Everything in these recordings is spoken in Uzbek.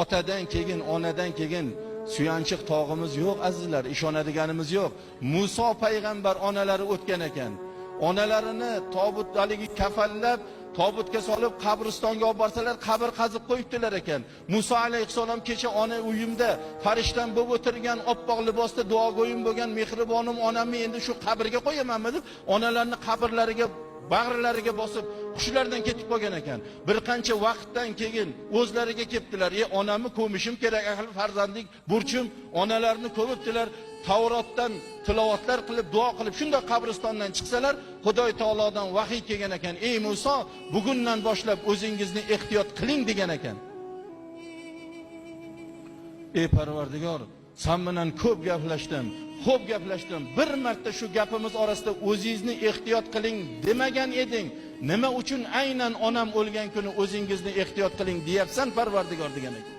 otadan keyin, onadan keyin suyanchiq tog'imiz yo'q azizlar, ishonadiganimiz yo'q. Muso payg'ambar onalari o'tgan ekan. Onalarini tobutdaligi kafallab, tobutga solib qabristonga olib borsalar, qabr qazib qo'yibdilar ekan. Muso alayhisalom kecha ona uyimda farishtam bo'lib o'tirgan, oppoq libosda duogo'yim bo'lgan mehribonim onamni endi shu qabrga qo'yamanmi deb, onalarini qabrlariga bag'rlariga bosib hushlardan ketib qolgan ekan. Bir qancha vaqtdan keyin o'zlariga kelibdilar. Onamni ko'mishim kerak, ahli farzandlik burchim, onalarini ko'mibdilar. Tavrotdan tilovatlar qilib, duo qilib, shunda qabristondan chiqsalar, Xudoy taolodan vahiy kelgan ekan. Ey Muso, bugundan boshlab o'zingizni ehtiyot qiling degan ekan. Ey Parvardigor, sen bilan ko'p gaplashdim. Xo'p gaplashdim. Bir marta shu gapimiz orasida o'zingizni ehtiyot qiling demagan eding. Nima uchun aynan onam o'lgan kuni o'zingizni ehtiyot qiling deyapsan Parvardigor degan ekan.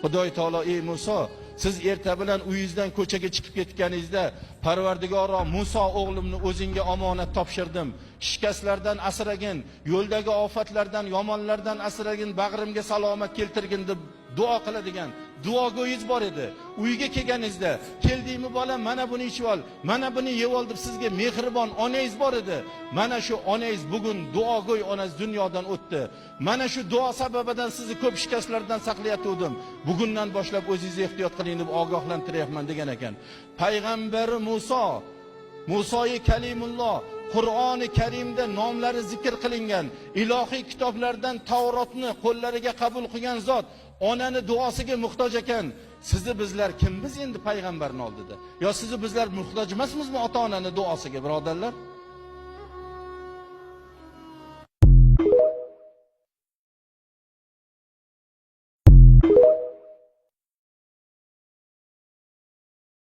Xudoy taolo ey Muso, siz erta bilan uyingizdan ko'chaga chiqib ketganingizda Parvardigoro Muso o'g'limni o'zingga omonat topshirdim. Shikastlardan asragin, yo'ldagi ofatlardan, yomonlardan asragin, bag'rimga salomat keltirgin deb duo qiladigan duogo'yiz bor edi. Uyga kelganingizda, keldingmi bolam, mana buni ichib ol, mana buni yeb ol deb sizga mehribon onangiz bor edi. Mana shu onangiz bugun duogo'y onangiz dunyodan o'tdi. Mana shu duo sababidan sizni ko'p shikastlardan saqlayatgandim. Bugundan boshlab o'zingizni ehtiyot qiling deb ogohlantiryapman degan ekan. Payg'ambar Musoyi Kalimulloh Qur'oni Karimda nomlari zikr qilingan, ilohiy kitoblardan Tavrotni qo'llariga qabul qilgan zot onani duosiga muhtoj ekan. Sizni bizlar kimmiz endi payg'ambarning oldida? Yo sizni bizlar muhtoj emasmizmi ota-onaning duosiga, birodarlar?